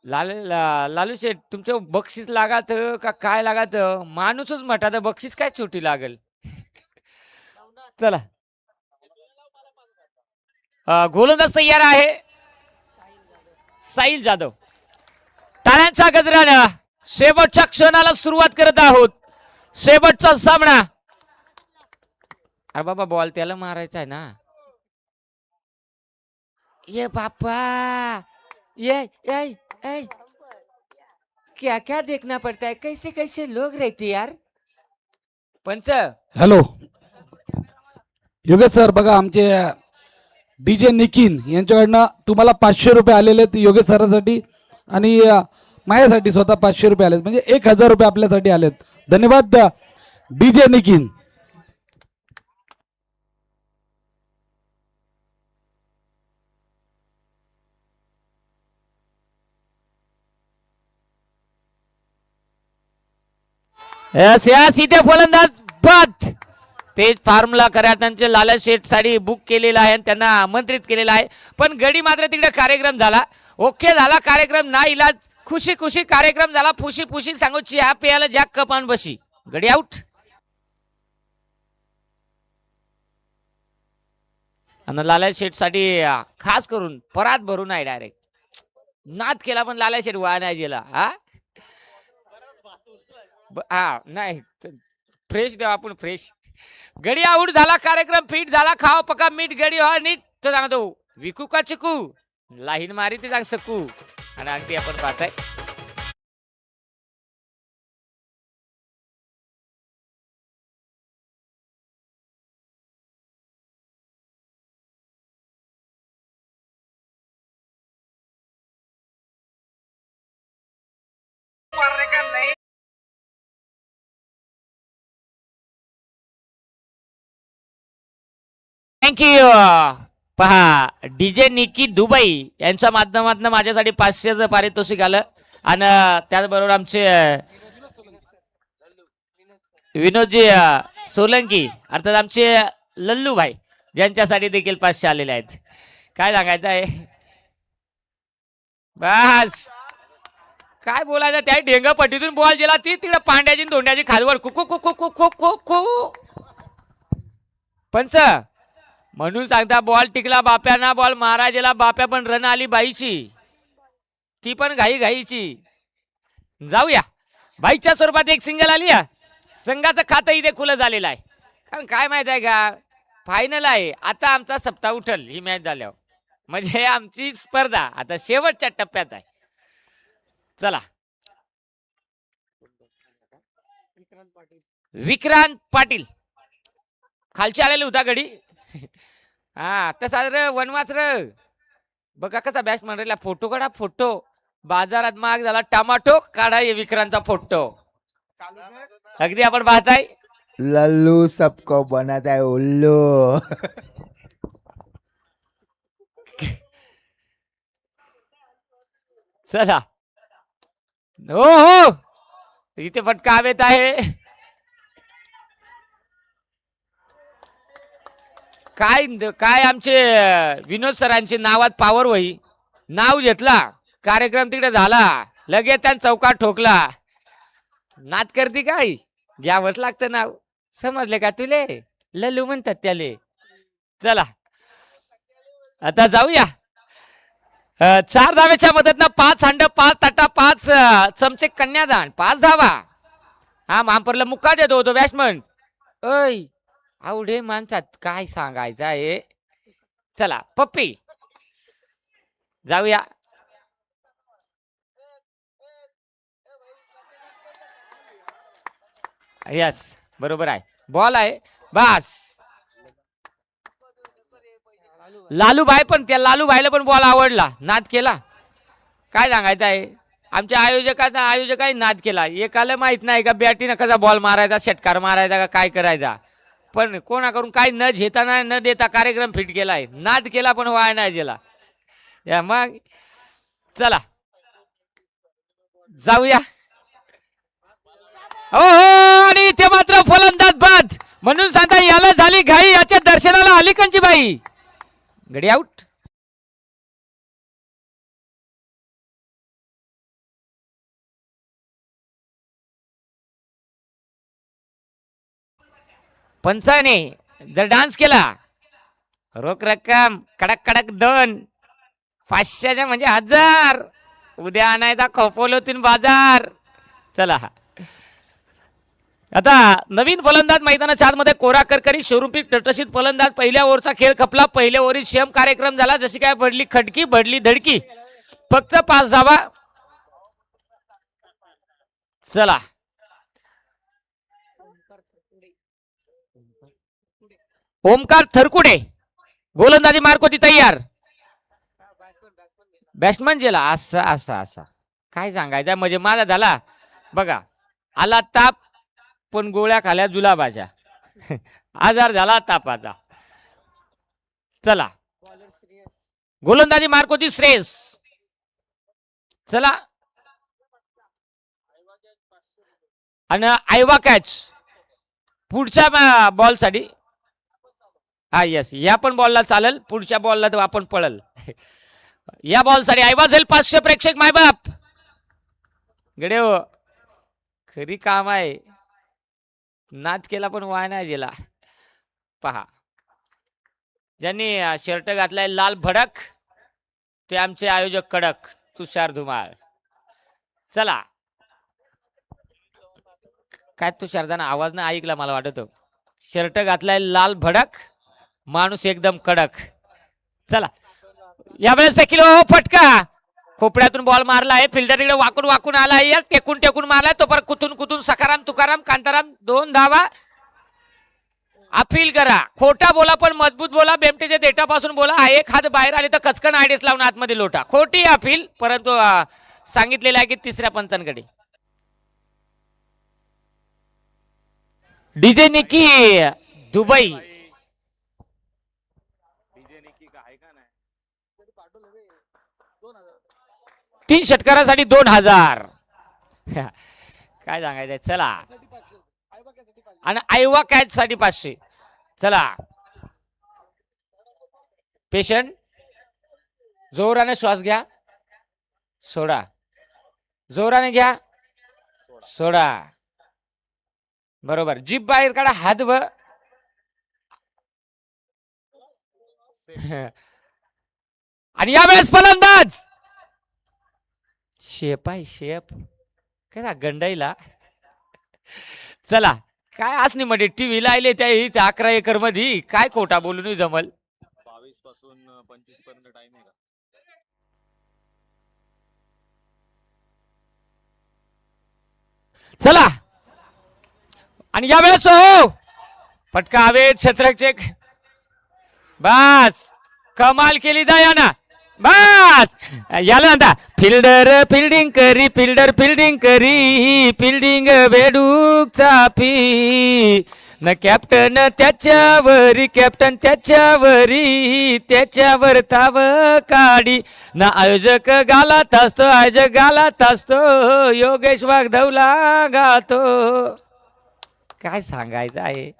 लालू शेठ तुमचं बक्षीस लागात का काय लागात माणूसच म्हटा तर बक्षीस काय छोटी लागल. चला गोलंदाज तयार आहे साहिल जाधव. टाळ्यांच्या गजरानं शेवटच्या क्षणाला सुरुवात करत आहोत. शेवटचा सामना. अरे बाबा बॉल त्याला मारायचा आहे ना. ये बापा ये क्या क्या देखना पड़ता है कैसे कैसे लोग रहते यार. पंच हॅलो योगेश सर बघा आमचे डीजे निखिन यांच्याकडनं तुम्हाला 500 रुपये आलेले आहेत योगेश सरांसाठी आणि माझ्यासाठी स्वतः 500 रुपये आलेत म्हणजे 1000 रुपये आपल्यासाठी आलेत. धन्यवाद डीजे निखिन. सीधे फलंदाज बाद. तेच फॉर्म्युला करा त्यांचे लाला शेठ साठी बुक केलेला आहे आणि त्यांना आमंत्रित केलेला आहे. पण गडी मात्र तिकडे कार्यक्रम झाला. ओके झाला कार्यक्रम ना इलाज खुशी खुशी कार्यक्रम झाला. फुशी फुशी सांगू चहा प्यायला ज्या कपान बशी. गडी आउट. आणि लाला शेठ साठी खास करून परात भरून आहे डायरेक्ट नाद केला पण लाला शेठ वा नाही गेला. हा नाही फ्रेश देवा आपण फ्रेश. गडी आऊट झाला कार्यक्रम फिट झाला. खावा पका मीठ गडी हा नीट तो सांगतो विकू का चिकू लाहीन मारी ते सांग सकू. आणि अगदी आपण पाहताय थँक्यू. पहा डीजे निकी दुबई यांच्या माध्यमातून माझ्यासाठी 500चं पारितोषिक आलं. आणि त्याचबरोबर आमचे विनोदजी सोलंकी अर्थात आमचे लल्लू भाई ज्यांच्यासाठी देखील 500 आलेले आहेत. काय सांगायचं आहे बस काय बोलायचं त्या ढेंगा पट्टीतून बॉल गेला ती तिकडे पांड्याची धोंड्याची खालवर कुकू कुकू कुकू कुकू. पंच म्हणून सांगता बॉल टिकला बाप्याना बॉल महाराजेला बाप्या पण रन आली बाईची ती पण घाई घाईची. जाऊया बाईच्या स्वरूपात एक सिंगल आली. संघाचं खातं इथे खुलं झालेलं आहे. कारण काय माहित आहे का फायनल आहे आता आमचा सप्ताह उठल ही मॅच झाल्यावर म्हणजे आमची स्पर्धा आता शेवटच्या टप्प्यात आहे. चला विक्रांत पाटील खालची आलेली होता गडी. हा तसा र वनवाच र बघा कसा बॅस्ट म्हणला फोटो काढा फोटो बाजारात महाग झाला टमाटो काढा ये विक्रांतचा फोटो. अगदी आपण पाहताय लल्लू सबको बनाता है उल्लू. चला हो हो इथे फटका हवेत आहे. काय काय आमचे विनोद सरांचे नावात पावर वही नाव घेतला कार्यक्रम तिकडे झाला लगेच त्या चौकात ठोकला. नाद करते काय घ्यावंच लागतं नाव समजले का तुले लल्लू म्हणतात त्याले. चला आता जाऊया 4 धावेच्या मदतनं 5 हांड 5 ताटा 5 चमचे कन्यादान 5 धावा. हा महापरला मुक्का देतो होतो बॅट्समन. ऐ आवडे माणसात काय सांगायचं आहे. चला पप्पी जाऊया. यस बरोबर आहे बॉल आहे बस. लालूभाई पण त्या लालूभाईला पण बॉल आवडला नाद केला. काय सांगायचं आहे आमच्या आयोजकांनी नाद केला. एकाला माहित नाही का बॅटीनं कसा बॉल मारायचा षटकार मारायचा का काय करायचा. पण कोणाकडून काय न घेता न देता कार्यक्रम फिट केलाय. नाद केला पण वाया नाही गेला. या मग चला जाऊया. हो हो आणि इथे मात्र फलंदाज बाद म्हणून सांगता याला झाली घाई याच्या दर्शनाला आली कंची बाई. गडी आउट. पंचाने जर डान्स केला रोख रक्कम कडक कडक 2 500च्या म्हणजे 1000 उद्या आणायचा खोपोलोतून बाजार. चला आता नवीन फलंदाज मैदाना 4 मध्ये कोरा करकरी स्वरूपी टटशीत फलंदाज. पहिल्या ओव्हरचा खेळ खपला. पहिल्या ओव्हरीत सेम कार्यक्रम झाला. जशी काय बडली खडकी बडली धडकी. फक्त 5 धावा. चला ओमकार थरकुडे गोलंदाजी मार्कोती तयार. बॅट्समन गेला. असा असा असा काय सांगायचं म्हणजे माझा झाला बघा. आला ताप पण गोळ्या खाल्या जुलाबाच्या. आजार झाला तापाचा. चला गोलंदाजी मार्कोती श्रेयस. चला आणि आयवा कॅच पुढच्या बॉल साठी. हा यस या पण बॉलला चालेल. पुढच्या बॉलला तर आपण पळल. या बॉल साठी आयवा जाईल 500 प्रेक्षक मायबाप गडे हो. खरी काम आहे. नाद केला पण वाय नाही गेला. पहा ज्यांनी शर्ट घातलाय लाल भडक ते आमचे आयोजक कडक तुषार धुमाळ. चला काय तुषारदाना आवाज ना ऐकला मला वाटत. शर्ट घातलाय लाल भडक माणूस एकदम कडक. चला यावेळेस किलो फटका खोपड्यातून बॉल मारला आहे. फिल्डर इकडे वाकून वाकून आला आहे. टेकून टेकून मारलाय तो पर कुतून कुतून सकाराम तुकाराम कांताराम 2 धावा. अपील करा. खोटा बोला पण मजबूत बोला. बेमटेच्या देठापासून बोला. एक हात बाहेर आले तर कचकन आयडेस लावून आतमध्ये लोटा. खोटी अपील परंतु सांगितलेलं आहे की तिसऱ्या पंचांकडे. डीजे निकी दुबई 3 षटकारासाठी 2000. काय सांगायचंय. चला आणि आयवा कॅच साठी 500. चला पेशंट जोराने श्वास घ्या सोडा. जोराने घ्या सोडा. बरोबर. जीभ बाहेर काढा. हात व आणि यावेळेस फलंदाज शेप आहे शेप कसा गंडाईला. चला काय असणी मध्ये टीव्ही लायले त्या 11 एकर मध्ये काय खोटा बोलून जमल. 22 पासून 25 पर्यंत टाइम आहे का. चला आणि यावेळेस हो पटका हवेत शतरक चेक. बस कमाल केली दयाना. बस याला आता फिल्डर फिल्डिंग करी फिल्डर फिल्डिंग करी फिल्डिंग बेडूक चापी न कॅप्टन त्याच्यावरी कॅप्टन त्याच्यावरी त्याच्यावर ताव काढी ना आयोजक गालात असतो आयोजक गालात असतो योगेश वागधवला गातो. काय सांगायचं आहे.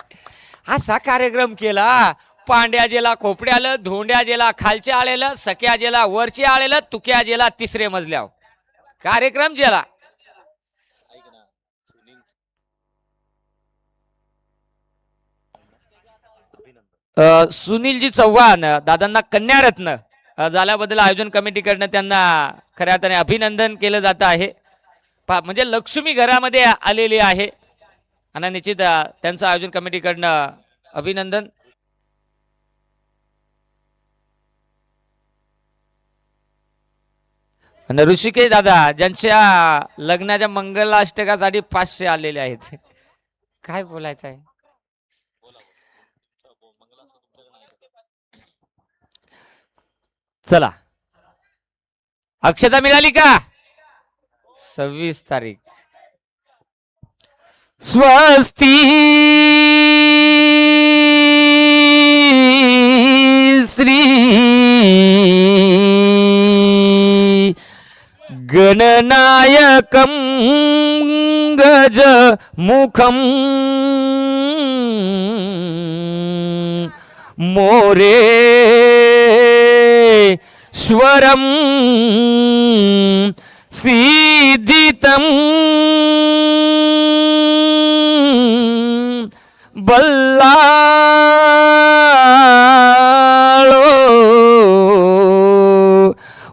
असा कार्यक्रम केला. पांड्या जेला खोपड्या आलं धोंड्या जेला खालच्या आलेलं सख्या जेला वरचे आलेलं तुक्या जेला 3रे मजल्यावर कार्यक्रम जेला. सुनीलजी चव्हाण दादांना कन्यारत्न झाल्याबद्दल आयोजन कमिटीकडनं त्यांना खऱ्या अर्थाने अभिनंदन केलं जात आहे. म्हणजे लक्ष्मी घरामध्ये आलेली आहे आणि निश्चित त्यांचं आयोजन कमिटीकडनं अभिनंदन. आणि ऋषिकेश दादा ज्यांच्या लग्नाच्या मंगलाष्टकासाठी 500 आलेले आहेत. काय बोलायचं आहे. चला अक्षता मिळाली का. 26 तारीख. स्वस्ती श्री गणनायकं गज मुखम मोरे स्वरम सिद्धितं बल्लाळो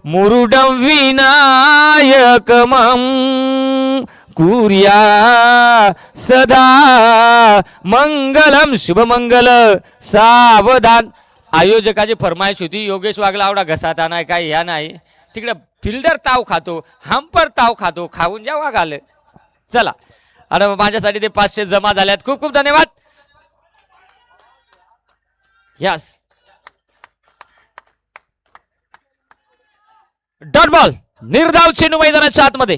मुरुडं विनायकमं कुर्या सदा मंगलम शुभमंगल सावधान. आयोजकाची फरमाईश होती, योगेश वागला आवडा घसाता नाही काय ह्या नाही, तिकडे फिल्डर ताव खातो, हंपर ताव खातो, खाऊन ज्या वाघ आले. चला आणि माझ्यासाठी ते 500 जमा झाल्यात. खूप खूप धन्यवाद. यस डॉट बॉल निर्धाव चेंडू मैदानाच्या आतमध्ये.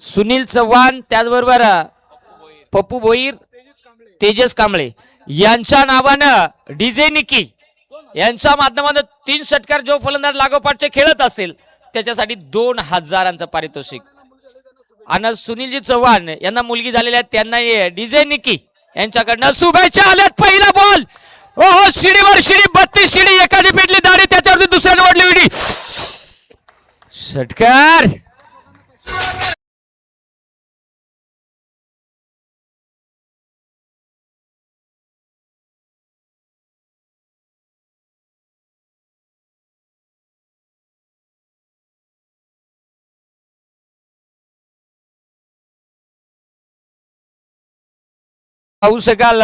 सुनील चव्हाण, त्याचबरोबर पप्पू भोईर, तेजस कांबळे यांच्या नावानं डीजे निकी यांच्या माध्यमातून 3 षटकार जो फलंदाज लागोपाठचे खेळत असेल त्याच्यासाठी 2000चं पारितोषिक. आणि सुनीलजी चव्हाण यांना मुलगी झालेल्या त्यांना डीजे निकी यांच्याकडनं शुभेच्छा आल्यात. पहिला बॉल ओहो शिडीवर शिडी 32 शिडी, एकाची पेटली दाढी, त्याच्यावरती दुसऱ्याने ओढली विडी. षटकार पाहू शकाल.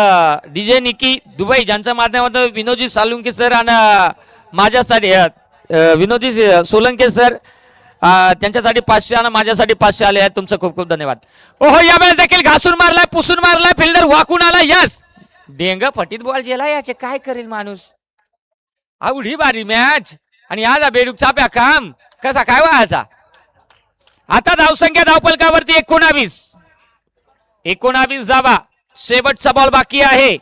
डीजे निकी दुबई ज्यांच्या माध्यमातून विनोदजी सालुंके सर आणि माझ्यासाठी विनोदजी सोलंके सर त्यांच्यासाठी 500 आणि माझ्यासाठी 500 आले आहेत. तुमचं खूप खूप धन्यवाद. ओहो यावेळेस देखील घासून मारलाय, पुसून मारलाय, फिल्डर वाकून आला. यस डेंग फटीत बॉल गेला. याचे काय करेल माणूस. आवडी बारी मॅच आणि आज बेडूक चाप्या काम कसा काय व्हायचा. आता धावसंख्या धावपलकावरती 19 धावा. शेवटचा बॉल बाकी आहे.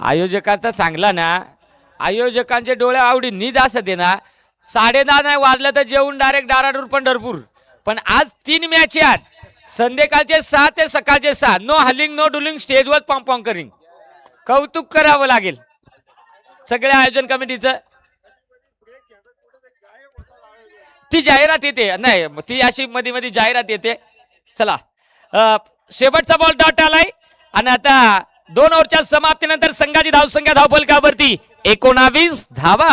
आयोजकाचा सांगला ना, आयोजकांचे डोळे आवडी नीद असत ना. 10:30 नाही वाजलं तर जेवून डायरेक्ट डाराडूर पंढरपूर. पण आज 3 मॅच आहेत, संध्याकाळचे 6 ते सकाळचे 6. नो हलिंग नो डुलिंग, स्टेजवर पॉम्पॉंग करिंग. कौतुक करावं लागेल सगळ्या आयोजन कमिटीचं. ती जाहिरात येते नाही, ती अशी मध्ये मध्ये जाहिरात येते. चला शेवटचा बॉल डॉट आलाय आणि आता 2 ओव्हरच्या समाप्तीनंतर संघाची धावसंख्या धावफलकावरती 19 धावा.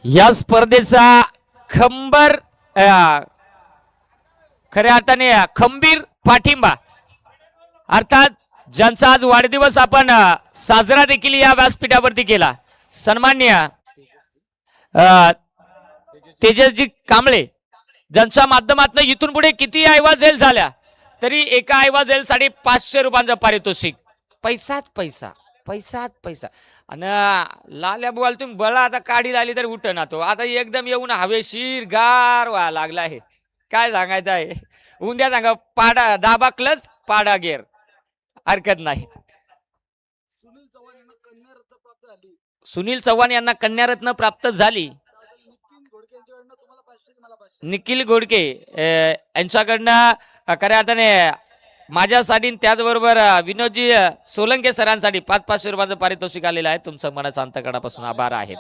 या स्पर्धेचा खंबीर खऱ्या अर्थाने खंबीर पाठिंबा, अर्थात ज्यांचा आज वाढदिवस आपण साजरा देखील या व्यासपीठावरती केला, सन्मान्य तेजसजी कांबळे, ज्यांच्या माध्यमातून इथून पुढे किती ऐवजेल झाल्या तरी एका ऐवजेलसाठी 500 रुपयांचं पारितोषिक. पैसाच पैसा, पैसाच पैसा. आणि लाल्या बुवाल तुम्ही बळा आता काढी झाली तर उठ ना तो. आता एकदम येऊन हवेशीर गार व्हायला लागला आहे. काय सांगायचं आहे. उद्या सांगा पाडा दाबा क्लच पाडा गेर, हरकत नाही. सुनील चव्हाण यांना कन्यारत्न प्राप्त झाली. निखिल घोडके यांच्याकडनं खऱ्या अर्थाने माझ्यासाठी, त्याचबरोबर विनोदजी सोलंके सरांसाठी 500 रुपयांचं पारितोषिक आलेलं आहे. तुमचं मनाचा अंतकडापासून आभार आहेत.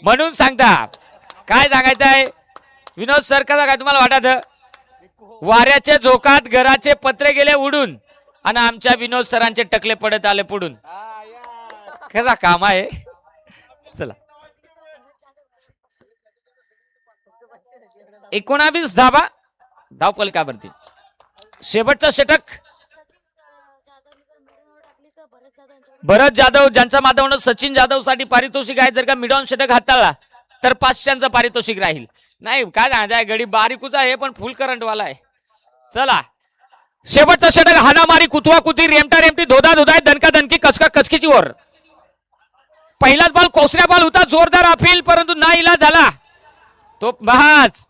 म्हणून सांगता काय सांगायचं आहे विनोद सर, कसा काय तुम्हाला वाटत. वाऱ्याच्या झोकात घराचे पत्रे गेले उडून आणि आमच्या विनोद सरांचे टकले पडत आले पुढून. कसा काम आहे. चला 19 धावा धावफलकावरती. शेवटचा षटक भरत जाधव, ज्यांच्या माध्यमातून सचिन जाधव साठी पारितोषिक आहे. जर का मिडॉन षटक हाताळला तर 500चं पारितोषिक राहील. नाही काय सांगायचं, गडी बारीकूच आहे पण फुल करंट वाला आहे. चला शेवटचा षटक हाणामारी, कुतवा कुती, रेमटा रेमटी, धोदा धोदा, दणका दणकी, कचका कचकीची वर. पहिलाच बॉल कोसऱ्या बॉल होता, जोरदार अपील, परंतु ना इलाज झाला तो. बस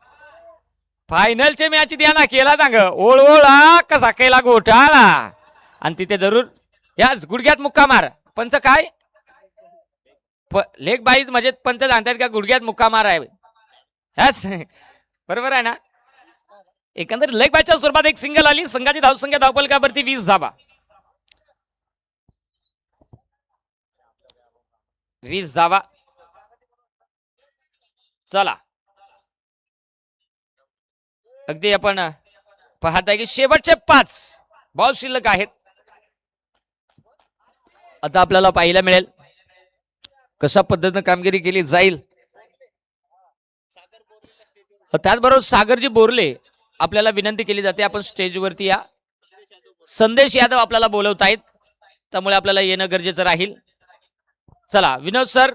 फायनलचे मॅच द्या ना केला सांग. ओळओळा कसा केला घोटाळा. आणि तिथे जरूर याच गुडघ्यात मुक्का मार. पंच काय लेग बाईज म्हणजे पंच सांगतात का गुडघ्यात मुक्का मार आहे. ह्याच बरोबर आहे ना. एकंदर लेग बायच्या स्वरूपात एक सिंगल आली. संघाची धावसंख्या धावफलकावरती 20 धावा. 20 धावा. चला अगदी आपण पाहताय की शेवटचे 5 बॉल शिल्लक आहेत. आता आपल्याला पाहायला मिळेल कशा पद्धतीने कामगिरी केली जाईल. त्याचबरोबर सागरजी बोरले आपल्याला विनंती केली जाते आपण स्टेजवरती या. संदेश यादव आपल्याला बोलवतायत त्यामुळे आपल्याला येणं गरजेचं राहील. चला विनोद सर.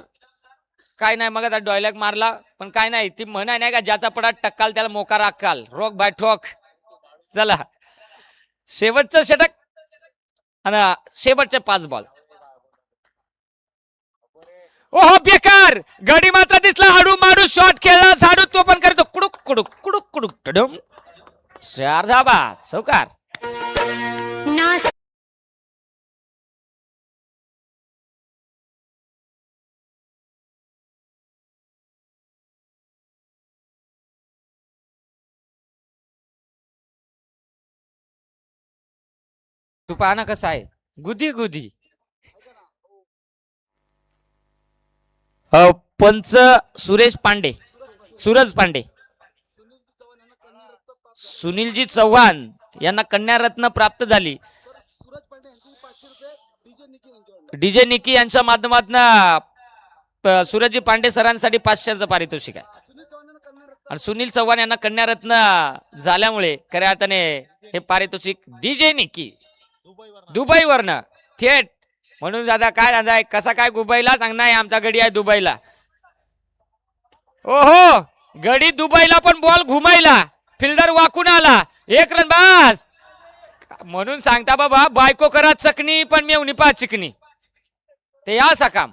काय नाही मग आता डॉयलॉग मारला पण काय नाही ती म्हण आहे नाही का ज्याचा पडा टक्काल त्याला मोकार अक्काल रोक बाय ठोक. चला शेवटचं षटक आणि शेवटचे 5 बॉल. ओहो बेकार गडी मात्र दिसला. हाडू माडू शॉट खेळला झाडू तो पण करतो कुडुक कुडुक कुडुक कुडुक टडम. 4 धाबा चौकार. तू पाहना कसा आहे गुदी गुदी. पंच सुरेश पांडे सूरज पांडे सुनीलजी चव्हाण यांना कन्या रत्न प्राप्त झाली. डीजे निकी यांच्या माध्यमातून सूरजजी पांडे सरांसाठी 500चं पारितोषिक आहे. आणि सुनील चव्हाण यांना कन्या रत्न झाल्यामुळे खऱ्या अर्थाने हे पारितोषिक डीजे निकी दुबईवरनं थेट. म्हणून दादा काय दादा कसा काय दुबईला सांगणार आमचा गडी आहे दुबईला. ओहो गडी दुबईला पण बॉल घुमायला फिल्डर वाकून आला. 1 रन बस. म्हणून सांगता बाबा बायको करा चकनी पण मेवणी पा चिकनी. ते या काम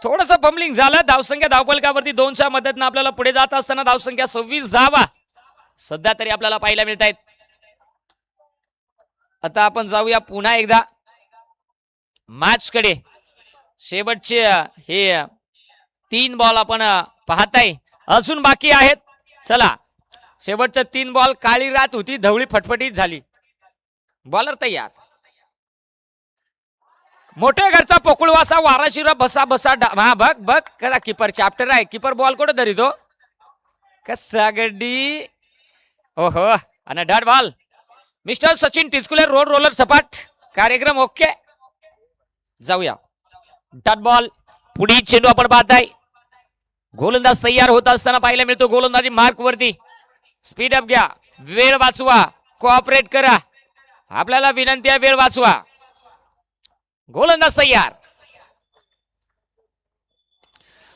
थोडस फंबलिंग झालं. धावसंख्या धावफलकावरती 2च्या मदतीने आपल्याला पुढे जात असताना धावसंख्या 26 धावा सध्या तरी आपल्याला पाहायला मिळत आहेत. आता आपण जाऊया पुन्हा एकदा मॅच कडे. शेवटचे हे 3 बॉल आपण पाहताय अजून बाकी आहेत. चला शेवटचे 3 बॉल काळी रात होती धवळी फटफटीत झाली. बॉलर तयार. मोठ्या घरचा पोकुळवासा वाराशिरा बसा बसा हा बघ बघ करा किपर चॅप्टर आहे. किपर बॉल कुठं धरितो कसा गड्डी. ओहो आणि dot ball. Mister Sachin Tichkule road roller सपाट. कार्यक्रम ओके. जाऊया डॉट बॉल. पुढील चेंडू आपण पाहताय. गोलंदाज तयार होत असताना पाहायला मिळतो. गोलंदाजी मार्क वरती. स्पीड अप घ्या. वेळ वाचवा. कोऑपरेट करा. आपल्याला विनंती आहे वेळ वाचवा. गोलंदाज तयार.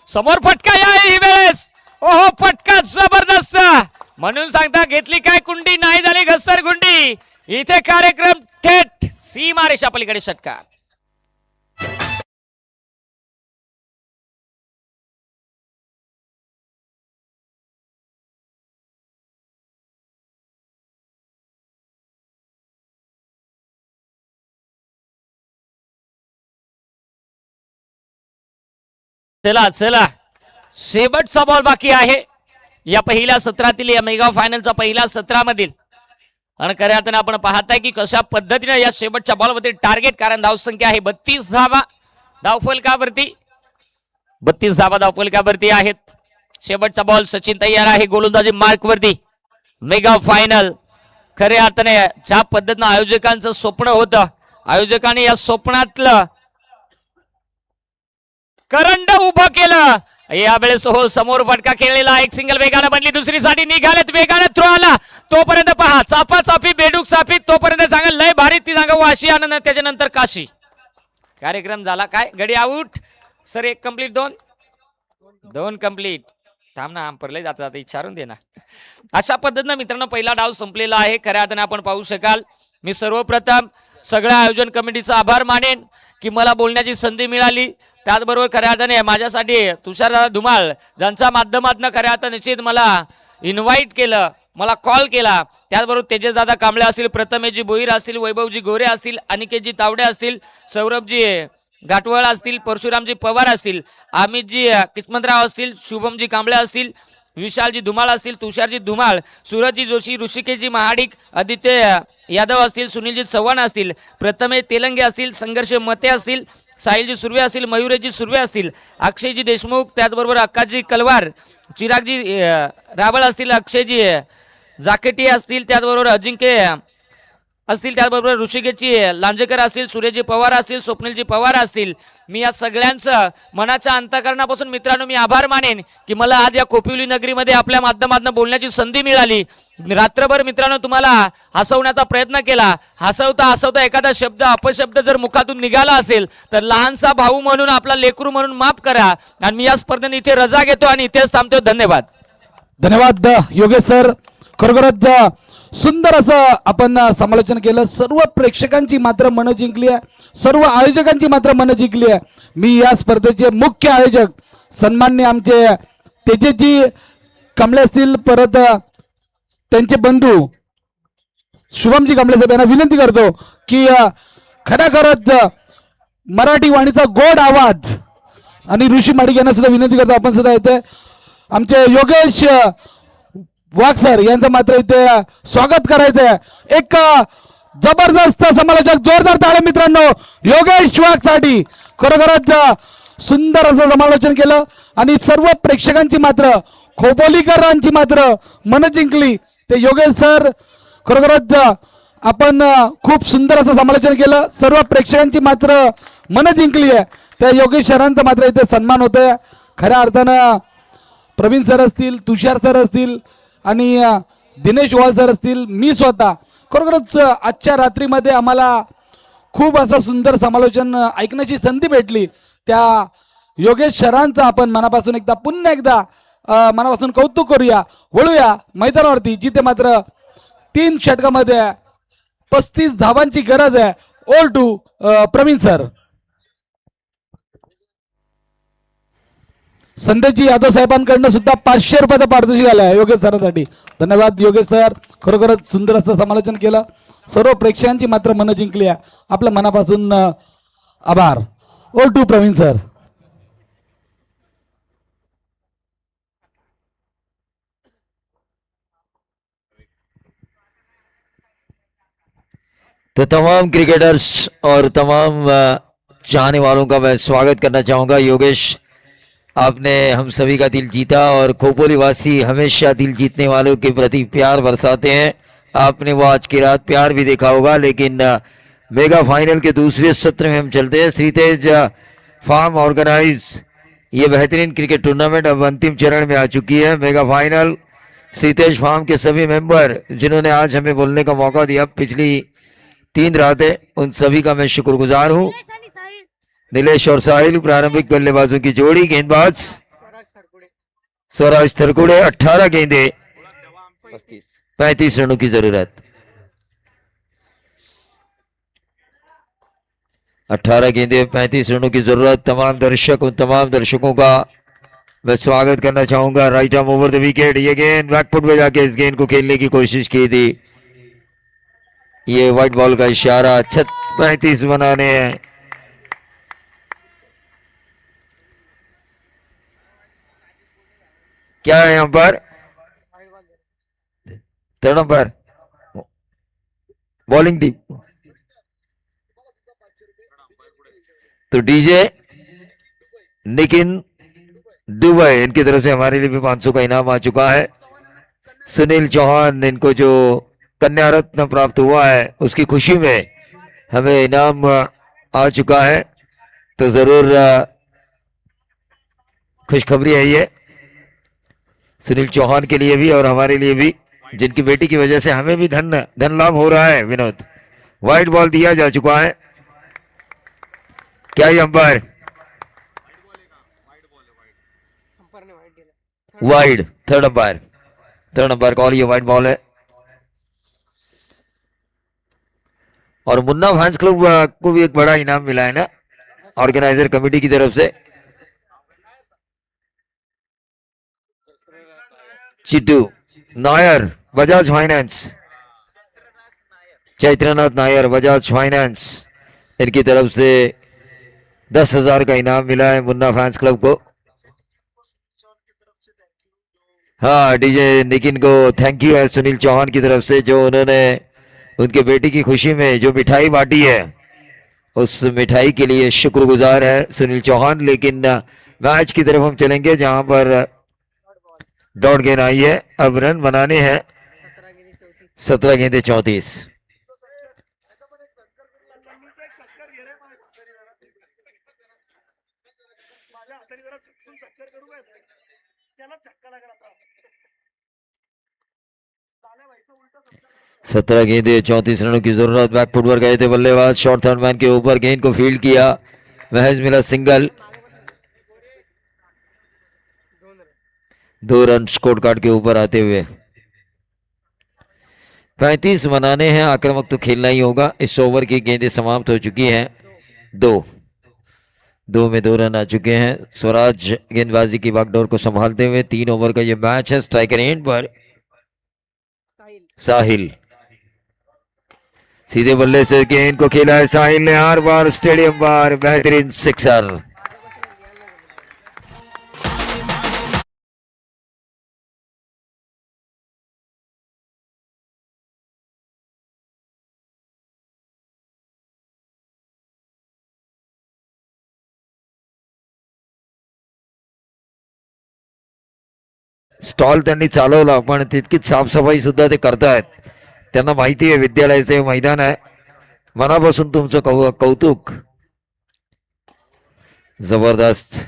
समोर फटका या ही वेळेस. ओहो फटका जबरदस्त. म्हणून सांगता घेतली काय कुंडी नाही झाली घसर गुंडी. इथे कार्यक्रम थेट सीमारेषा पलीकडे षटकार. चला चला शेवटचा बॉल बाकी आहे या पहिल्या सत्रातील या मेगा फायनलच्या पहिल्या सत्रामधील. आणि खऱ्या अर्थाने आपण पाहताय की कशा पद्धतीने या शेवटच्या बॉलवरती टार्गेट. कारण धावसंख्या आहे 32 धावा धावफलकावरती. 32 धावा धावफलकावरती आहेत. शेवटचा बॉल सचिन तयार आहे. गोलंदाजी मार्क वरती. मेगा फायनल खऱ्या अर्थाने ज्या पद्धतीने आयोजकांचं स्वप्न होतं आयोजकांनी या स्वप्नातलं करंड उभं केलं. यावेळेस हो समोर फटका खेळलेला. एक सिंगल वेगाने बनली. दुसरी साठी निघालेत वेगाने थ्रो आला. तोपर्यंत पहा चापा चापी बेडूक चापी. तोपर्यंत सांगा लय भारी ती सांगा वाशी आनंद. त्याच्यानंतर काशी. कार्यक्रम झाला काय गडी आऊट. Sir 1 complete 2 complete. थांब ना परले जाता जाता विचारून दे ना. अशा पद्धतीनं मित्रांनो पहिला डाव संपलेला आहे. खऱ्या अर्थाने आपण पाहू शकाल. मी सर्वप्रथम सगळ्या आयोजन कमिटीचा आभार मानेन की मला बोलण्याची संधी मिळाली. त्याचबरोबर खऱ्या अर्थाने माझ्यासाठी तुषार धुमाळ ज्यांच्या माध्यमातून खऱ्या अर्थाने निश्चित मला इन्व्हाइट केलं, मला कॉल केला. त्याचबरोबर तेजसदादा कांबळे असतील, प्रथमेशजी भोईर असतील, वैभवजी गोरे असतील, अनिकेतजी तावडे असतील, सौरभजी घाटवळ असतील, परशुरामजी पवार असतील, अमितजी किस्मतराव असतील, शुभमजी कांबळे असतील, विशालजी धुमाळ असतील, तुषारजी धुमाळ, सूरजजी जोशी, ऋषिकेशजी महाडिक, आदित्य यादव असतील, सुनीलजी चव्हाण असतील, प्रथमेश तेलंगे असतील, संघर्ष मते असतील, साहिलजी सुर्वे असतील, मयुरेशजी सुर्वे असतील, अक्षयजी देशमुख, त्याचबरोबर अक्काजी कलवार, चिरागजी रावळ असतील, अक्षयजी जाकेटी असतील, त्याचबरोबर अजिंक्य असतील, त्याचबरोबर ऋषिकेशजी लांजेकर असतील, सूर्यजी पवार असतील, स्वप्नीलजी पवार असतील. मी या सगळ्यांचं मनाच्या अंतःकरणापासून मित्रांनो मी आभार मानेन की मला आज या कोपिवली नगरीमध्ये आपल्या माध्यमातून बोलण्याची संधी मिळाली. रात्रभर मित्रांनो तुम्हाला हसवण्याचा प्रयत्न केला. हसवता हसवता एखादा शब्द अपशब्द जर मुखातून निघाला असेल तर लहानसा भाऊ म्हणून, आपला लेकरू म्हणून माफ करा. आणि मी या स्पर्धेने इथे रजा घेतो आणि इथेच थांबतो. धन्यवाद. धन्यवाद योगेश सर. खरोखरच सुंदर असं आपण समालोचन केलं. सर्व प्रेक्षकांची मात्र मनं जिंकली आहे, सर्व आयोजकांची मात्र मनं जिंकली आहे. मी या स्पर्धेचे मुख्य आयोजक सन्माननीय आमचे तेजसजी कांबळे असतील, परत त्यांचे बंधू शुभमजी कांबळे साहेब यांना विनंती करतो की खरोखरच मराठी वाणीचा गोड आवाज, आणि ऋषी माडिक यांना सुद्धा विनंती करतो आपण सुद्धा येते. आमचे योगेश वाघ सर यांचं मात्र इथे स्वागत करायचं आहे. एक जबरदस्त समालोचक, जोरदार टाळ्या मित्रांनो योगेश वाघ साठी. खरोखरच सुंदर असं समालोचन केलं आणि सर्व प्रेक्षकांची मात्र, खोपोलीकरांची मात्र मन जिंकली ते योगेश सर. खरोखरच आपण खूप सुंदर असं समालोचन केलं, सर्व प्रेक्षकांची मात्र मन जिंकली आहे. त्या योगेश सरांचा मात्र इथे सन्मान होतोय. खऱ्या अर्थानं प्रवीण सर असतील, तुषार सर असतील आणि दिनेश वाळ सर असतील, मी स्वतः खरोखरच आजच्या रात्रीमध्ये आम्हाला खूप असं सुंदर समालोचन ऐकण्याची संधी भेटली. त्या योगेश सरांचं आपण मनापासून एकदा पुन्हा एकदा मनापासून कौतुक करूया. वळूया मैदानावरती जिथे मात्र 3 षटकामध्ये 35 धावांची गरज आहे. All to Pravin sir. Sandeshji Yadav साहेबांकडनं सुद्धा 500 रुपयाचा पारितोषिक आलाय योगेश सरांसाठी. धन्यवाद योगेश सर. खरोखरच सुंदर असं समालोचन केलं. सर्व प्रेक्षकांची मात्र मनं जिंकली आहे. आपल्या मनापासून आभार. All to Pravin sir. तो तमाम क्रिकेटर्स और तमाम चाहने वालों का मैं स्वागत करना चाहूँगा। योगेश, आपने हम सभी का दिल जीता और खोपोली वासी हमेशा दिल जीतने वालों के प्रति प्यार बरसाते हैं। आपने वो आज की रात प्यार भी देखा होगा। लेकिन मेगा फाइनल के दूसरे सत्र में हम चलते हैं। श्रीतेज फार्म ऑर्गेनाइज ये बेहतरीन क्रिकेट टूर्नामेंट अब अंतिम चरण में आ चुकी है। मेगा फाइनल श्रीतेज फार्म के सभी मेंबर जिन्होंने आज हमें बोलने का मौका दिया पिछली 3 रातें, उन सभी का मैं शुक्रगुजार हूँ। नीलेश और साहिल प्रारंभिक बल्लेबाजों की जोड़ी। गेंदबाज स्वराज थरकुड़े, 18 गेंदे 35 रनों की जरूरत। 18 गेंदे 35 रनों की जरूरत। तमाम दर्शकों का मैं स्वागत करना चाहूंगा। Right arm over the wicket. ये गेंद बैकफुट में जाके इस गेंद को खेलने की कोशिश की थी। ये व्हाइट बॉल का इशारा। 35 बनाने हैं। क्या है यहां पर? 3rd number bowling team. तो डीजे निकिन दुबई, इनकी तरफ से हमारे लिए भी 500 का इनाम आ चुका है। सुनील चौहान, इनको जो कन्या रत्न प्राप्त हुआ है उसकी खुशी में हमें इनाम आ चुका है। तो जरूर खुशखबरी है ये सुनील चौहान के लिए भी और हमारे लिए भी, जिनकी बेटी की वजह से हमें भी धन लाभ हो रहा है। विनोद, वाइड बॉल दिया जा चुका है। क्या ये umpire? Wide, 3rd umpire call, ये वाइड बॉल है। और मुन्ना फैंस क्लब को भी एक बड़ा इनाम मिला है ना ऑर्गेनाइजर कमेटी की तरफ से। चिट्टू नायर बजाज फाइनेंस, चैत्रनाथ नायर बजाज फाइनेंस, इनकी तरफ से 10,000 का इनाम मिला है मुन्ना फैंस क्लब को। हाँ, डीजे नितिन को थैंक यू है सुनील चौहान की तरफ से, जो उन्होंने उनके बेटी की खुशी में जो मिठाई बांटी है, उस मिठाई के लिए शुक्रगुजार है सुनील चौहान। लेकिन मैच की तरफ हम चलेंगे जहां पर डॉट गेंद आई है। अब रन बनाने हैं 17 गेंदे 34। सत्रह गेंदे 34 रनों की जरूरत। बैकफुट पर गए थे बल्लेबाज, शॉर्ट थर्ड मैन के ऊपर गेंद को फील्ड किया, महज मिला सिंगल। 2 रन स्कोर कार्ड के ऊपर आते हुए 35 बनाने हैं। आक्रामक तो खेलना ही होगा। इस ओवर की गेंदें समाप्त हो चुकी हैं। 2 में 2 रन आ चुके हैं। स्वराज गेंदबाजी की बागडोर को संभालते हुए 3 ओवर का ये मैच है। स्ट्राइकर एंड पर साहिल, सीधे बल्ले से गेंद को खेला है साहिल ने, हर बार स्टेडियम बार, बेहतरीन सिक्सर। स्टॉल त्यांनी चालवला, पण तितकीच साफसफाई सुद्धा ते करतायत. त्यांना माहिती आहे विद्यालयाचे हे मैदान आहे. मनापासून तुमचं कौतुक. जबरदस्त.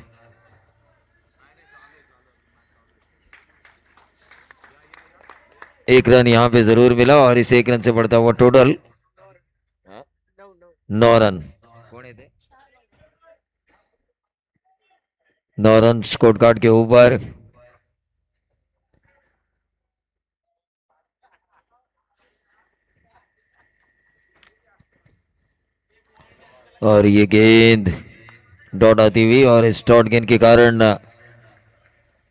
एक रन यहां पे जरूर मिला और इस एक रन से बढ़ता हुआ total 9 run. 9 run score card के ऊपर। और ये गेंद डॉट आती हुई, और इस डॉट गेंद के कारण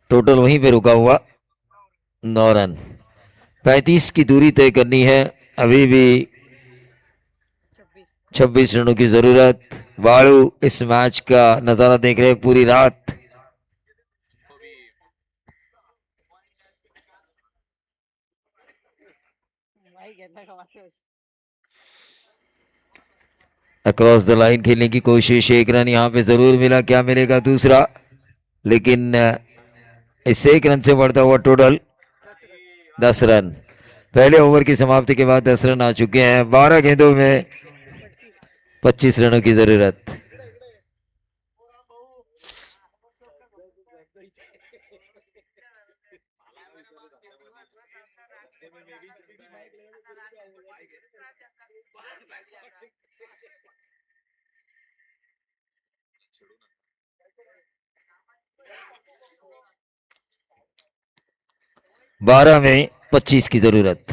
टोटल वहीं पे रुका हुआ। 9 रन, 35 की दूरी तय करनी है। अभी भी 26 रनों की जरूरत। बालू इस मैच का नजारा देख रहे पूरी रात। अक्रॉस द लाइन खेलने की कोशिश। एक रन यहां पे जरूर मिला, क्या मिलेगा दूसरा? लेकिन इस एक रन से बढ़ता हुआ टोटल 10 रन। पहले ओवर की समाप्ति के बाद 10 रन आ चुके हैं। 12 गेंदों में 25 रनों की जरूरत। बारह में 25 की जरूरत।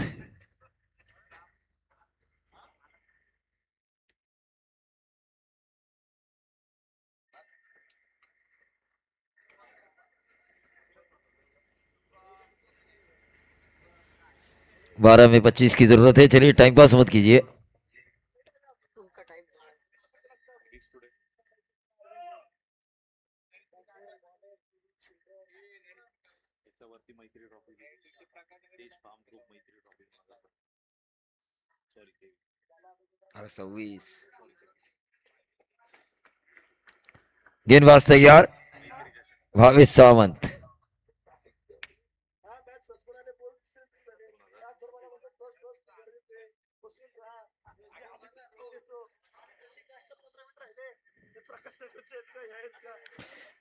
बारह में 25 की जरूरत है। चलिए टाइम पास मत कीजिए। वरती मैत्री ट्रॉफी, तेज फार्म ग्रुप मैत्री ट्रॉफी, सॉरी 26। गेंदबाज तैयार, भावेश सावंत।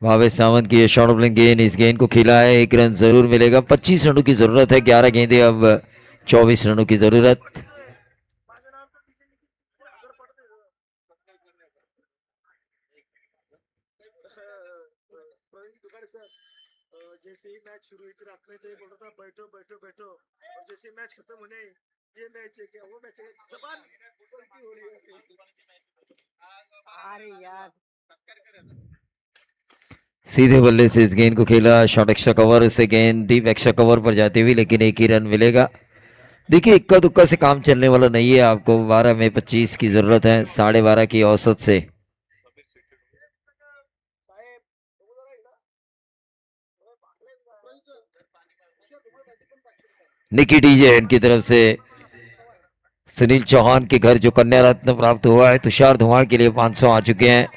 भावेश सावंत की ये शॉर्ट बॉलिंग गेंद, इस गेंद को खेला है, एक रन जरूर मिलेगा। 25 रनों की जरूरत है। 11 गेंदे, अब 24 रनों की जरूरत। जैसे ही मैच शुरू हुई थी रात में, तो ये बोल रहा था बैठो बैठो बैठो, और जैसे मैच खत्म होने, ये मैच है क्या वो मैच है, जबान उल्टी हो रही है। अरे यार, सीधे बल्ले से इस गेंद को खेला, शॉट एक्स्ट्रा कवर से गेंद डीप एक्स्ट्रा कवर पर जाते हुए, लेकिन एक ही रन मिलेगा। देखिए इक्का दुक्का से काम चलने वाला नहीं है, आपको 12 में 25 की जरूरत है, 12.5 की औसत से। निकी डीजे इनकी तरफ से सुनील चौहान के घर जो कन्या रत्न प्राप्त हुआ है, तुषार धुमाड़ के लिए 500 आ चुके हैं।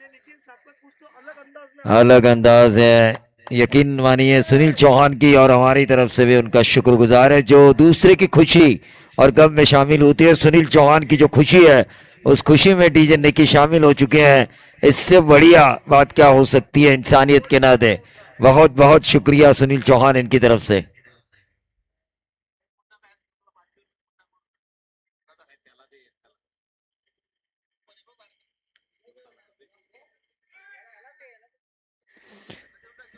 लेकिन सबका कुछ तो अलग अंदाज में अलग अंदाज है, यकीन मानिए सुनील चौहान की और हमारी तरफ से भी उनका शुक्रगुजार है, जो दूसरे की खुशी और गम में शामिल होती है। सुनील चौहान की जो खुशी है, उस खुशी में डीजे निकी शामिल हो चुके हैं। इससे बढ़िया बात क्या हो सकती है इंसानियत के नाते। बहुत बहुत शुक्रिया सुनील चौहान इनकी तरफ से।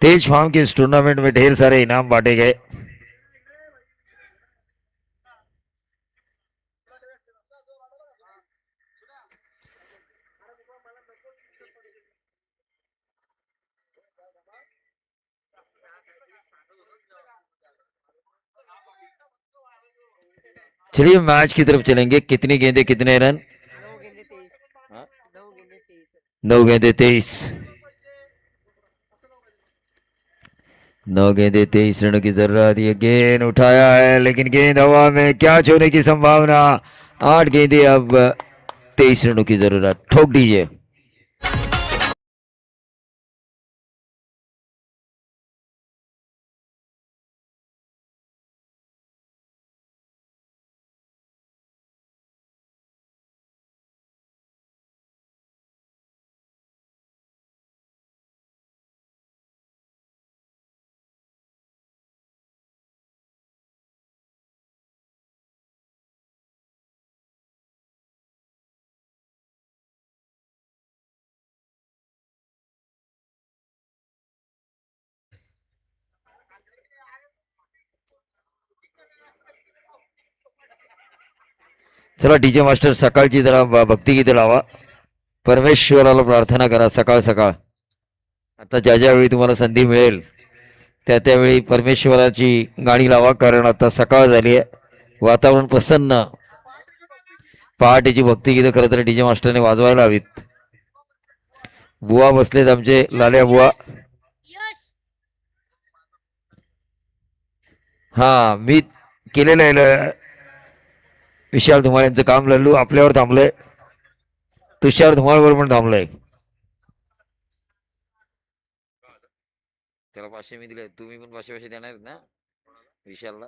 तेज फार्म के इस टूर्नामेंट में ढेर सारे इनाम बांटे गए। चलिए मैच की तरफ चलेंगे। कितनी गेंदें कितने रन? 9 गेंदें 23। 9 गेंदें 23 रनों की जरूरत। ये गेंद उठाया है, लेकिन गेंद हवा में, क्या छोड़ने की संभावना। 8 गेंदें, अब 23 रनों की जरूरत। ठोक दीजिए। चला डीजे मास्टर, सकाळची जरा भक्ती गीत लावा. परमेश्वराला प्रार्थना करा सकाळ सकाळ. आता ज्या ज्यावेळी तुम्हाला संधी मिळेल त्या त्यावेळी परमेश्वराची गाणी लावा, कारण आता सकाळ झाली आहे, वातावरण प्रसन्न. पहाटेची भक्तिगीतं खरं तर डीजे मास्टरने वाजवायला हवीत. बुवा बसलेत आमचे लाल्या बुवा. हा मी केलेलं आहे. विशाल धुमाळ यांचं काम लल्लू आपल्यावर थांबलंय, तुषार धुमाळवर पण थांबलंय. त्याला 500 मी दिले, तुम्ही पण 500 देणार ना विशालला?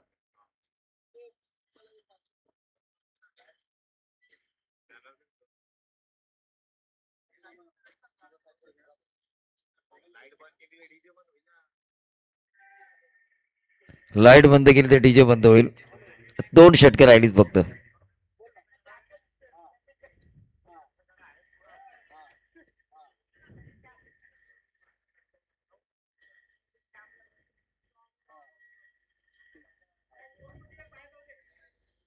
लाईट बंद केली तर डीजे बंद होईल. 2 षटके राहिलीत फक्त.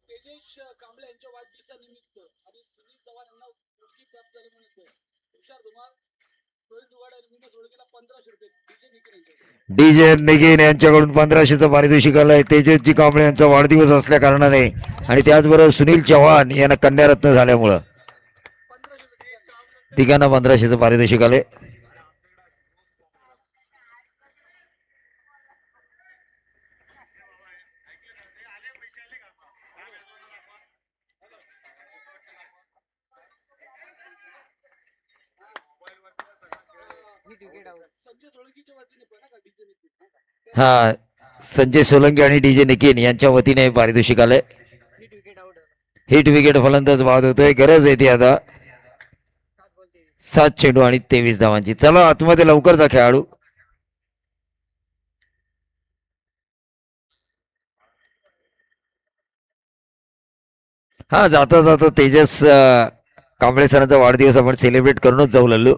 तेजेश कांबळे यांच्या वाढदिवसानिमित्त आणि सुनील चव्हाण यांना मुलगी प्राप्त झाली म्हणून तुषार धुमाळ, रोहित दुवाड आणि विनोद सोळकेला 1500 रुपये डीजे निगीन यांच्याकडून 1500चं पारितोषिक आलंय. तेजसजी कांबळे यांचा वाढदिवस असल्या कारणाने आणि त्याचबरोबर सुनील चव्हाण यांना कन्यारत्न झाल्यामुळं तिघांना 1500चं पारितोषिक आले. हा, संजय सोलंकी आणि डीजे निकीन यांच्या वतीने पारितोषिक आलंय. हिट विकेट फलंदाज बाद होतोय. गरज येते आता 7 चेंडू आणि 23 धावांची. चला आतमध्ये लवकरचा खेळाडू. हा, जाता जाता तेजस कांबळे सरांचा वाढदिवस आपण सेलिब्रेट करूनच जाऊ लल्लू.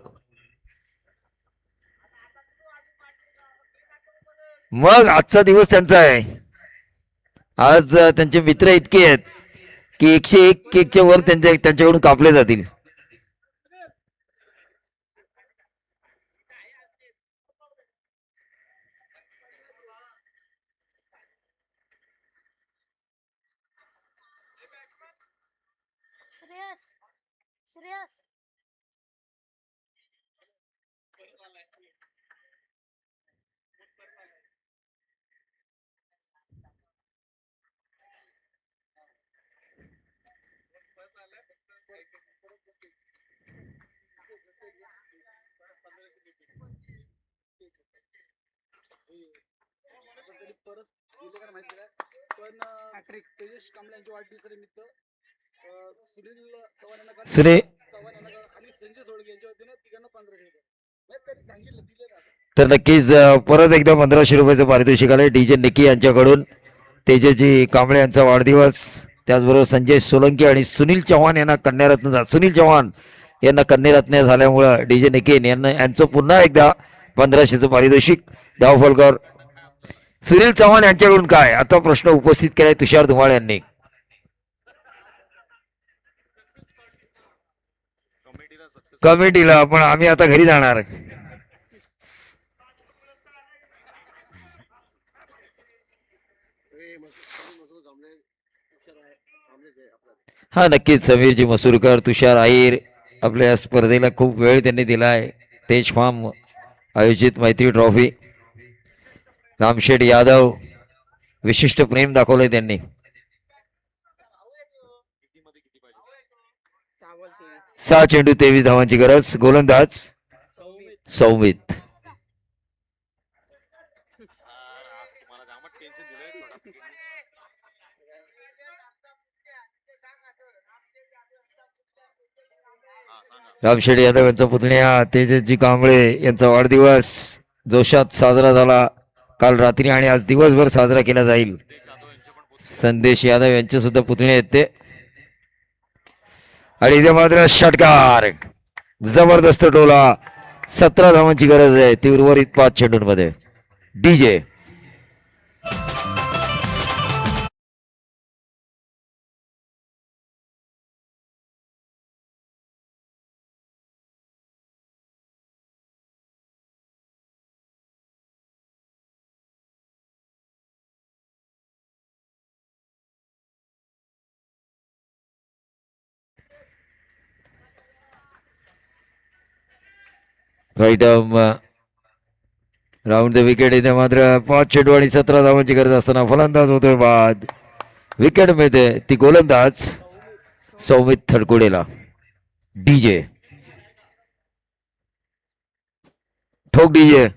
मग आजचा दिवस त्यांचा आहे. आज त्यांचे मित्र इतके आहेत की 101 वर त्यांच्याकडून कापले जातील. श्रेयस श्रेयस परत दिले का माहिती आहे पण तेजस कांबळे यांच्या वाढदिवसानिमित्त सुनील चव्हाण यांना सुनील चव्हाण यांना आणि संजय सोडगे यांच्या वतीने तिघांना 1500 रुपये नाही तरी सांगितलं दिले ना. तर नक्कीच परत एकदा 1500 रुपयाचं पारितोषिक आलंय डीजे निकी यांच्याकडून. तेजस्वी कांबळे यांचा वाढदिवस, त्याचबरोबर संजय सोलंकी आणि सुनील चव्हाण यांना कन्यारत्न झाल्यामुळं डीजे निकी यांचं पुन्हा एकदा 1500चं पारितोषिक. धावफलकर सुनील चव्हाण यांच्याकडून काय, आता प्रश्न उपस्थित केलाय तुषार धुमाळ यांनी. कमिटीला सक्सेस कमिटीला पण आम्ही आता घरी जाणार. हा नक्कीच समीरजी मसूरकर, तुषार आईर आपल्या स्पर्धेला खूप वेळ त्यांनी दिलाय. तेज फार्म आयोजित मैत्री ट्रॉफी, रामशेठ यादव विशिष्ट प्रेम दाखवलंय त्यांनी. कितीमध्ये किती पाहिजे? 6 चेंडू 23 धावांची गरज. गोलंदाज सौमित. आज तुम्हाला जामच टेन्शन दिलंय थोडं. रामशेठ यादव यांचा पुतण्या तेजस्वी कांबळे यांचा वाढदिवस जोशात साजरा झाला काल रात्री आणि आज दिवसभर साजरा केला जाईल. संदेश यादव यांचे सुद्धा पुतणे आहेत ते. आणि इथे मात्र षटकार, जबरदस्त टोला. 17 धावांची गरज आहे ती उर्वरित 5 चेंडूंमध्ये. DJ right round the wicket. इथे मात्र 5 चेंडू आणि 17 धावांची गरज असताना फलंदाज होतोय बाद. विकेट मिळते ती गोलंदाज सौमित थडकुडेला. डीजे ठोक डीजे.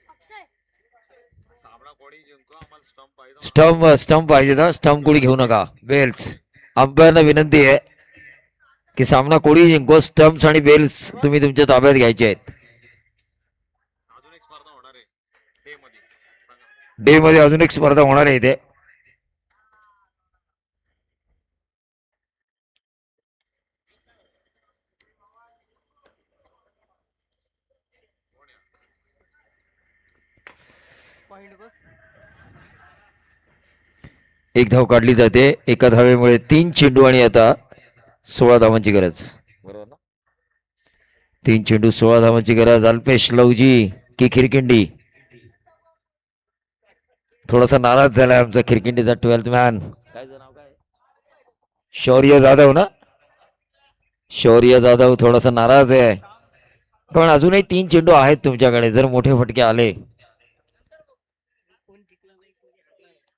अक्षय सामना कोणी जिंको आम्हाला स्टंप पाहिजे. स्टंप पाहिजे ना, स्टंप कोणी घेऊ नका. बेल्स अंपायरना विनंती आहे की सामना कोणी जिंको, स्टंप्स आणि बेल्स तुम्ही तुमच्या ताब्यात घ्यायचे आहेत. अजून एक स्पर्धा होणार आहे डे मध्ये सांगा. डे मध्ये अजून एक स्पर्धा होणार आहे इथे. एक धाव काढली जाते. एका धावेमुळे 3 चेंडू आणि आता 16 धावांची गरज. बरोबर ना? 3 चेंडू 16 धावांची गरज. अल्पेश लवजी की खिरकिंडी. थोडासा नाराज झालाय आमचा खिरकिंडीचा 12th मॅन. शौर्य जाधव ना, शौर्य जाधव थोडासा नाराज आहे. पण अजूनही 3 चेंडू आहेत तुमच्याकडे, जर मोठे फटके आले.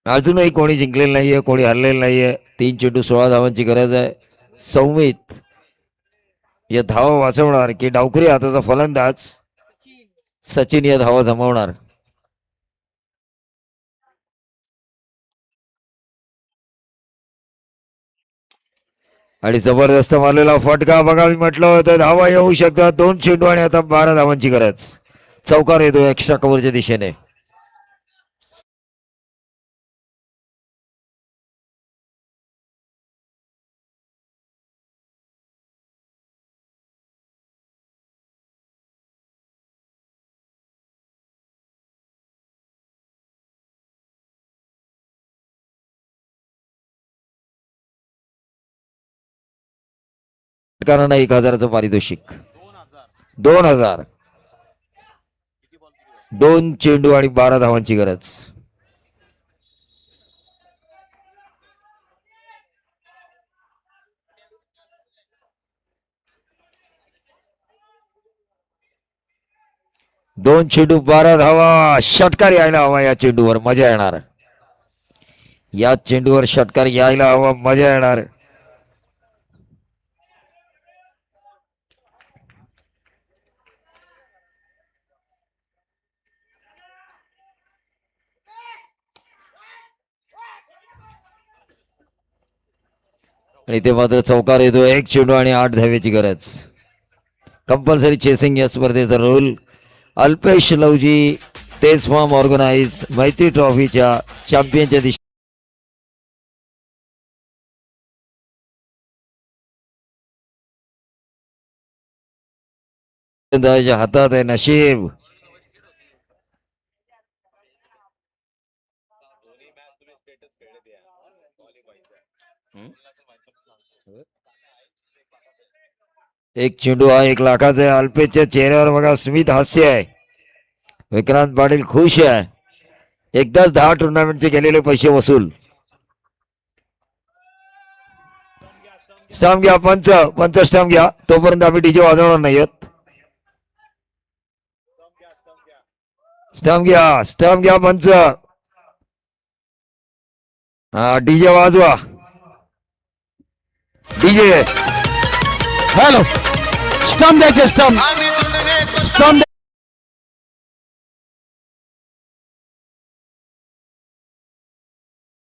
अजूनही कोणी जिंकलेलं नाहीये, कोणी हरलेलं नाहीये. 3 चेंडू 16 धावांची गरज आहे. सौमित या धावा वाचवणार की डावखुरी हाताचा फलंदाज सचिन या धावा जमवणार. आणि जबरदस्त मारलेला फटका बघा. मी म्हटलं होतं धावा येऊ शकतात. 2 चेंडू आणि आता 12 धावांची गरज. चौकार येतो एक्स्ट्रा कव्हरच्या दिशेने. षटकारांना 1,000चं पारितोषिक. 2,000. 2 चेंडू आणि 12 धावांची गरज. दोन चेंडू 12 धावा. षटकार यायला हवा या चेंडूवर, मजा येणार. या चेंडूवर षटकार यायला हवा, मजा येणार. आणि ते मात्र चौकार येतो. 1 चेंडू आणि 8 धावेची गरज. कंपल्सरी चेसिंग या स्पर्धेचा रोल. अल्पेश लवजी, तेज फॉर्म ऑर्गनाइज मैत्री ट्रॉफीच्या चॅम्पियनच्या दिशेच्या हातात आहे नशीब. एक चेंडू हा 1 लाखाचा आहे. अल्पेशच्या चेहऱ्यावर बघा स्मित हास्य आहे. विक्रांत पाटील खुश आहे. एकदाच 10 टुर्नामेंटचे गेलेले पैसे वसूल. स्टंप घ्या पंच स्टंप घ्या. तोपर्यंत आम्ही डीजे वाजवणार नाहीत. स्टंप घ्या पंच. हा डीजे वाजवा. डीजे हॅलो, स्टंप द्यायचे, स्टंप.